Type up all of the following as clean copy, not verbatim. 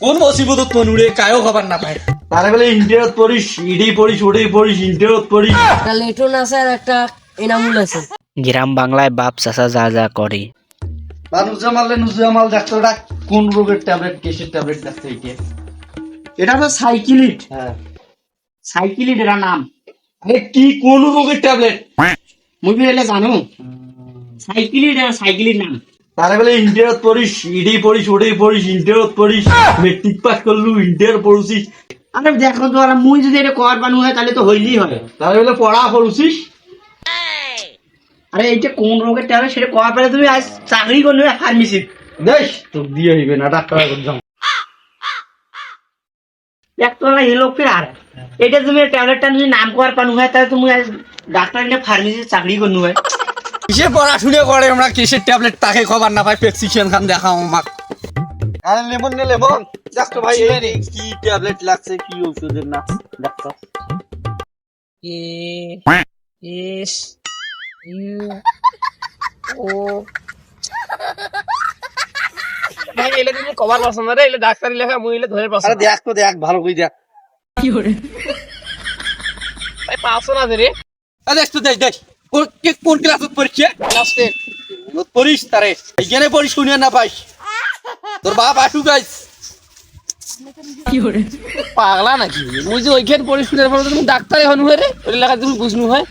কোন মুসিবতত পনুরে কায়ও খবর না পায় তারে বলে ইন্টারনেট পড়িস ইডি পড়িস ওডি পড়িস ইন্টারনেট পড়িস একটা লেটন আছে আর একটা এনামুল আছে। গ্রাম বাংলায় বাপ চাচা যা যা করে। বা নুজামাল ডাক্তারটা কোন রোগের ট্যাবলেট কেসের ট্যাবলেট ডাক্তার এটা তো সাইকিলিট। হ্যাঁ সাইকিলিট এর নাম। আরে কি কোন রোগের ট্যাবলেট মুই এলে জানো সাইকিলিট আর সাইকিলিট নাম। তারে বলে ইন্টারনেট পড়িস ইডি পড়িস ওডি পড়িস ইন্টারনেট পড়িস মেট্রিক পাস করলু ইন্টার পড়ছিস আরে দেখো তো আর মুই যদি এটা কর বানু হয় তাহলে তো হইলেই হয়। তারে বলে পড়া পড়ছিস আরে এইটা কোন রোগের ট্যাবলেট সেটা কর পারে তুমি আজ চাকরি করবে ফার্মেসি। দেখ তোর দিয়ে হইবে না ডাক্তার একদম একতলা এই লোকের আর এটা তুমি ট্যাবলেটটা যদি নাম কর পানু হয় তাহলে তুমি আজ ডাক্তার নিয়ে ফার্মেসি চাকরি করনু হয়। কিসে পড়াশুনে করে আমরা কেসের ট্যাবলেট তাকে খবর না পাই প্রেসক্রিপশন খান দেখাও আমাক আরে লেমন নে লেমন ডাক্তার ভাই এই কি ট্যাবলেট লাগছে কি ওষুধের না ডাক্তার এস ইউ ও ভাই এলে তুমি কভার পছন্দ রে এলে ডাক্তারি লেখা মুই এলে ধরে আরে পছন্দ দেখ তো দেখ ভালো করে দেখ কি করে ভাই পাঁচশো না রে আরে দেখ তো দেখ দেখ কোন ক্লাসত পড়ছে ক্লাস 10 পড়িস তারে এইখানে পড়িস শুনে না পাইস তোর বাপ আসু গাইস কি করে পাগলা নাকি মুই যে ওইখান পড়ি শুনে পড়ে তুমি ডাক্তারি হনু রে ওই লেখা তুমি বুঝনু হয়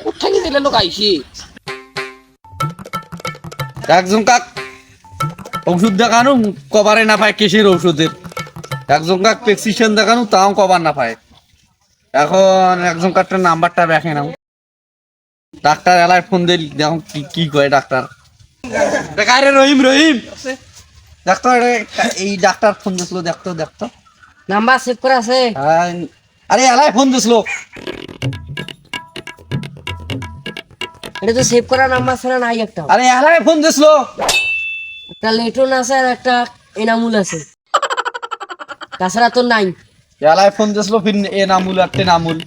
কোথায় দিলে লোক আইছি একজন কাক ওষুধ দেখানো কভারে না পায় কেসের ওষুধের একজন কাক প্রেসক্রিপশন দেখানো তাও কভার না পায় এখন একজন কাকটার নাম্বারটা দেখে নাও ডাক্তার এলায় ফোন দিল দেখো কি কি কয় ডাক্তার দেখা রে রহিম রহিম ডাক্তার এই ডাক্তার ফোন দিছিল দেখতো দেখতো নাম্বার সেভ করা আছে? আরে এলায় ফোন দিছিল এটা তো সেভ করা নাম্বার ছাড়া নাই একটা। আরে এলায় ফোন দিছিল একটা লেটন আছে আর একটা এনামুল আছে, তাছাড়া তো নাই। এলায় ফোন দিছিল ফির এ নামুল একটা নামুল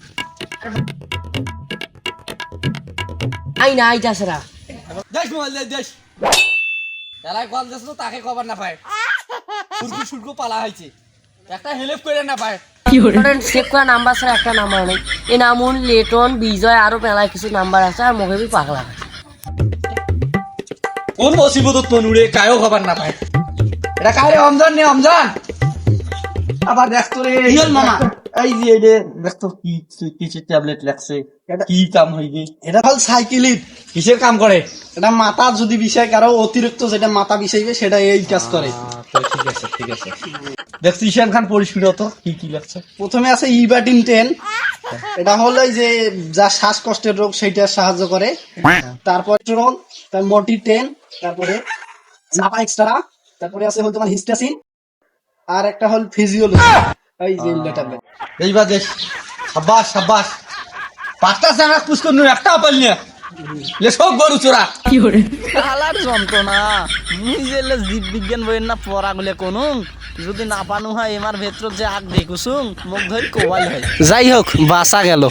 আই না আই তাছাড়া দেশ মোবাইল দেশ এলায় কল দিছিল তাকে খবর না পায় সুরকু সুরকু পালা হয়েছে একটা হেল্প করে না পায় কি করে সেভ করা নাম্বার ছাড়া একটা নাম্বার নেই। এনামুল লেটন বিজয় আরো মেলায় কিছু নাম্বার আছে আর মুখে বি পাগলা হয়। কোন মুসিবতত পনুরে কায়ও খবর না পায় এটা কারে রমজান নে রমজান আবার দেখতো রে কি হল মামা? এই যে এটা দেখতো কি কিসের ট্যাবলেট লাগছে কি কাম হইবে এটা হল সাইকিলিট। কিসের কাম করে এটা মাথা যদি বিষয় কারো অতিরিক্ত যেটা মাথা বিষাইবে সেটা এই কাজ করে। ঠিক আছে ঠিক আছে দেখছি ঈশান খান পরিষ্কার তো কি কি লাগছে প্রথমে আছে ইবাটিন 10। এটা হলো এই যে যা শ্বাসকষ্টের রোগ সেইটা সাহায্য করে। তারপর রোগ তার মটি 10, তারপরে জাপা এক্সট্রা, তারপরে আছে হল তোমার হিস্টাসিন, আর একটা হল ফিজিওলজি এই যে ট্যাবলেট। এইবার দেখ সাবাস সাবাস পাঁচটা সারা পুষ্কর নু একটা পাইল না লে সব গরু চোরা কি করে আলার যন্ত্রণা মুই যে জীব বিজ্ঞান বইয়ের না পড়া গুলে কোনো যদি না পানু হয় এমার ভেতর যে আগ দেখুছুং মুখ ধরি কোবাল হয়। যাই হোক বাঁচা গেল।